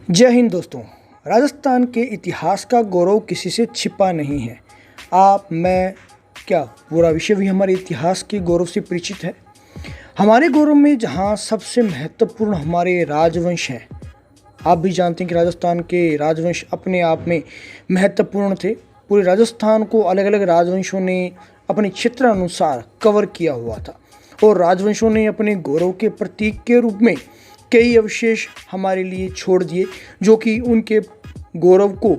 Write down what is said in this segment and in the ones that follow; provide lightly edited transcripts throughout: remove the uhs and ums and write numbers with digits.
जय हिंद दोस्तों। राजस्थान के इतिहास का गौरव किसी से छिपा नहीं है। आप, मैं, क्या पूरा विश्व भी हमारे इतिहास के गौरव से परिचित है। हमारे गौरव में जहाँ सबसे महत्वपूर्ण हमारे राजवंश हैं। आप भी जानते हैं कि राजस्थान के राजवंश अपने आप में महत्वपूर्ण थे। पूरे राजस्थान को अलग अलग राजवंशों ने अपने क्षेत्र अनुसार कवर किया हुआ था और राजवंशों ने अपने गौरव के प्रतीक के रूप में कई अवशेष हमारे लिए छोड़ दिए, जो कि उनके गौरव को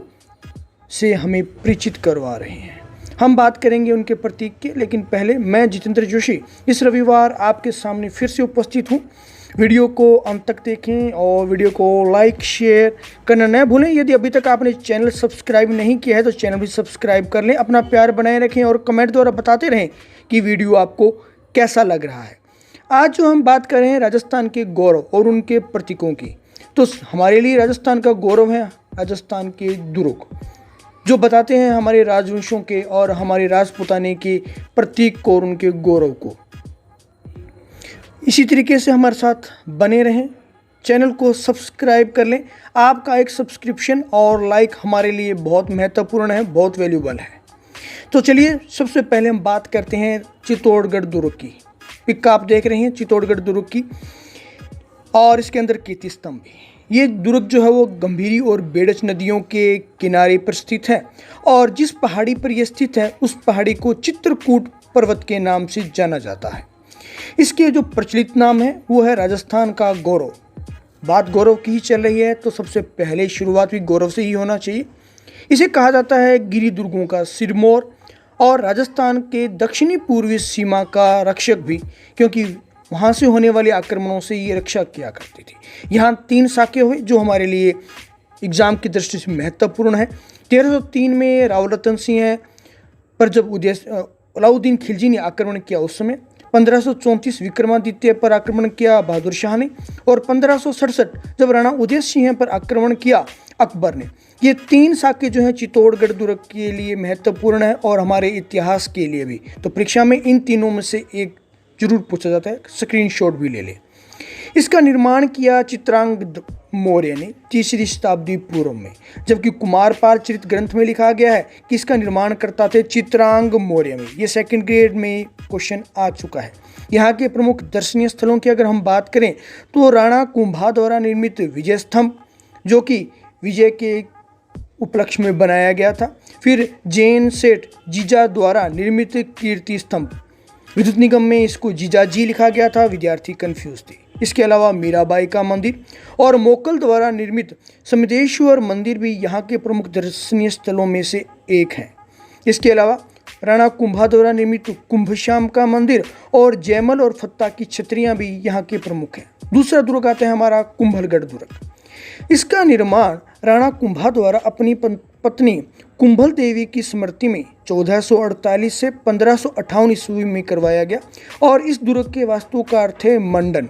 से हमें परिचित करवा रहे हैं। हम बात करेंगे उनके प्रतीक के, लेकिन पहले मैं जितेंद्र जोशी इस रविवार आपके सामने फिर से उपस्थित हूँ। वीडियो को अंत तक देखें और वीडियो को लाइक शेयर करना न भूलें। यदि अभी तक आपने चैनल सब्सक्राइब नहीं किया है तो चैनल भी सब्सक्राइब कर लें। अपना प्यार बनाए रखें और कमेंट द्वारा बताते रहें कि वीडियो आपको कैसा लग रहा है। आज जो हम बात कर रहे हैं राजस्थान के गौरव और उनके प्रतीकों की, तो हमारे लिए राजस्थान का गौरव है राजस्थान के दुर्ग, जो बताते हैं हमारे राजवंशों के और हमारे राजपुताने के प्रतीक को और उनके गौरव को। इसी तरीके से हमारे साथ बने रहें, चैनल को सब्सक्राइब कर लें। आपका एक सब्सक्रिप्शन और लाइक हमारे लिए बहुत महत्वपूर्ण है, बहुत वैल्यूबल है। तो चलिए सबसे पहले हम बात करते हैं चित्तौड़गढ़ दुर्ग की। पिक आप देख रहे हैं चित्तौड़गढ़ दुर्ग की, और इसके अंदर कीर्ति स्तंभ भी। ये दुर्ग जो है वो गंभीरी और बेड़च नदियों के किनारे पर स्थित है, और जिस पहाड़ी पर यह स्थित है उस पहाड़ी को चित्रकूट पर्वत के नाम से जाना जाता है। इसके जो प्रचलित नाम है वो है राजस्थान का गौरव। बात गौरव की ही चल रही है तो सबसे पहले शुरुआत भी गौरव से ही होना चाहिए। इसे कहा जाता है गिरी दुर्गों का सिरमौर और राजस्थान के दक्षिणी पूर्वी सीमा का रक्षक भी, क्योंकि वहाँ से होने वाले आक्रमणों से ये रक्षा किया करती थी। यहाँ 3 साके हुए जो हमारे लिए एग्जाम की दृष्टि से महत्वपूर्ण है। 1303 में राव रतन सिंह पर जब अलाउद्दीन खिलजी ने आक्रमण किया उस समय, 1534 विक्रमादित्य पर आक्रमण किया बहादुर शाह ने, और 1567 जब राणा उदय सिंह पर आक्रमण किया अकबर ने। ये 3 साके जो हैं चित्तौड़गढ़ दुर्ग के लिए महत्वपूर्ण है और हमारे इतिहास के लिए भी। तो परीक्षा में इन तीनों में से एक जरूर पूछा जाता है, स्क्रीनशॉट भी ले लें। इसका निर्माण किया चित्रांगद मौर्य ने 3री शताब्दी पूर्व में, जबकि कुमारपाल चरित ग्रंथ में लिखा गया है कि इसका निर्माण करता थे चित्रांग मौर्य में। ये 2nd ग्रेड में क्वेश्चन आ चुका है। यहाँ के प्रमुख दर्शनीय स्थलों की अगर हम बात करें तो राणा कुंभा द्वारा निर्मित विजय स्तंभ, जो कि विजय के उपलक्ष्य में बनाया गया था। फिर जैन सेठ जीजा द्वारा निर्मित कीर्ति स्तंभ, विद्युत निगम में इसको जीजाजी लिखा गया था, विद्यार्थी कंफ्यूज थे। इसके अलावा मीराबाई का मंदिर और मोकल द्वारा निर्मित समदेश्वर मंदिर भी यहाँ के प्रमुख दर्शनीय स्थलों में से एक हैं। इसके अलावा राणा कुंभा द्वारा निर्मित कुंभश्याम का मंदिर और जयमल और फत्ता की छतरियाँ भी यहाँ के प्रमुख हैं। दूसरा दुर्ग आता है हमारा कुंभलगढ़ दुर्ग। इसका निर्माण राणा कुंभा द्वारा अपनी पत्नी कुंभल देवी की स्मृति में 1448 से 1558 ईस्वी में करवाया गया, और इस दुर्ग के वास्तुकार थे मंडन।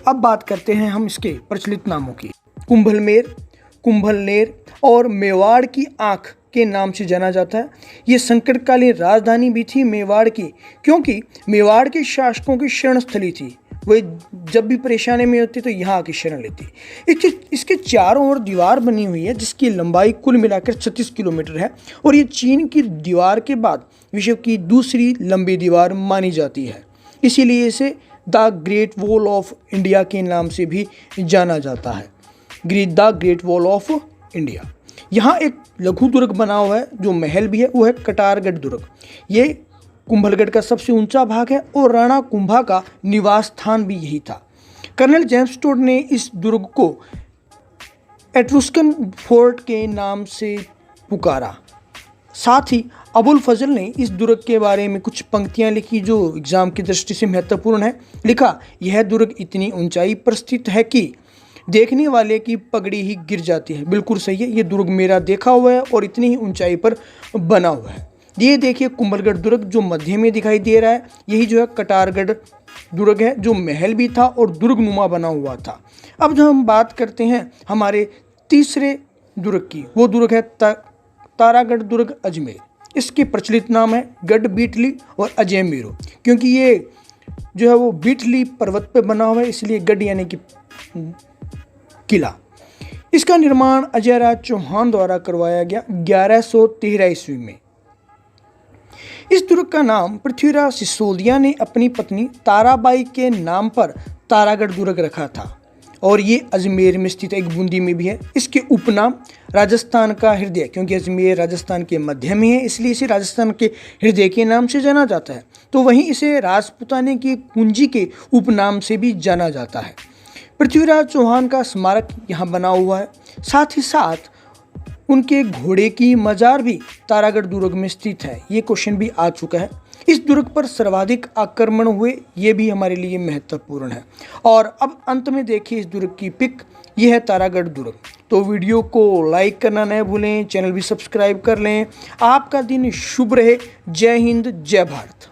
अब बात करते हैं हम इसके प्रचलित नामों की। कुंभलमेर, कुंभलनेर और मेवाड़ की आंख के नाम से जाना जाता है। ये संकटकालीन राजधानी भी थी मेवाड़ की, क्योंकि मेवाड़ के शासकों की शरण स्थली थी। वे जब भी परेशानी में होती तो यहाँ आके शरण लेती। इसके चारों ओर दीवार बनी हुई है, जिसकी लंबाई कुल मिलाकर 36 किलोमीटर है, और ये चीन की दीवार के बाद विश्व की दूसरी लंबी दीवार मानी जाती है। इसीलिए इसे the great wall of India के नाम से भी जाना जाता है, the great wall of India. यहाँ एक लघु दुर्ग बना हुआ है जो महल भी है, वो है कटारगढ़ दुर्ग। ये कुंभलगढ़ का सबसे ऊंचा भाग है और राणा कुंभा का निवास स्थान भी यही था। कर्नल जेम्स टोड ने इस दुर्ग को एट्रुस्कन फोर्ट के नाम से पुकारा। साथ ही अबुल फजल ने इस दुर्ग के बारे में कुछ पंक्तियां लिखी जो एग्जाम की दृष्टि से महत्वपूर्ण है। लिखा, यह दुर्ग इतनी ऊंचाई पर स्थित है कि देखने वाले की पगड़ी ही गिर जाती है। बिल्कुल सही है, ये दुर्ग मेरा देखा हुआ है और इतनी ही ऊंचाई पर बना हुआ है। ये देखिए कुंभलगढ़ दुर्ग जो मध्य में दिखाई दे रहा है, यही जो है कटारगढ़ दुर्ग है, जो महल भी था और दुर्गनुमा बना हुआ था। अब जो हम बात करते हैं हमारे तीसरे दुर्ग की, वो दुर्ग है तारागढ़ दुर्ग अजमेर। इसके प्रचलित नाम है गढ़ बीटली और अजय मेरो, क्योंकि ये जो है वो बीटली पर्वत पे बना हुआ है, इसलिए गढ़ यानी कि किला। इसका निर्माण अजय राज चौहान द्वारा करवाया गया 1113 ईस्वी में। इस दुर्ग का नाम पृथ्वीराज सिसोदिया ने अपनी पत्नी ताराबाई के नाम पर तारागढ़ दुर्ग रखा था और ये अजमेर में स्थित एक बूंदी में भी है। इसके उपनाम राजस्थान का हृदय, क्योंकि अजमेर राजस्थान के मध्य में है इसलिए इसे राजस्थान के हृदय के नाम से जाना जाता है। तो वहीं इसे राजपूताने की कुंजी के उपनाम से भी जाना जाता है। पृथ्वीराज चौहान का स्मारक यहाँ बना हुआ है। साथ ही साथ उनके घोड़े की मजार भी तारागढ़ दुर्ग में स्थित है। ये क्वेश्चन भी आ चुका है। इस दुर्ग पर सर्वाधिक आक्रमण हुए, ये भी हमारे लिए महत्वपूर्ण है। और अब अंत में देखिए इस दुर्ग की पिक, ये है तारागढ़ दुर्ग। तो वीडियो को लाइक करना न भूलें, चैनल भी सब्सक्राइब कर लें। आपका दिन शुभ रहे। जय हिंद, जय भारत।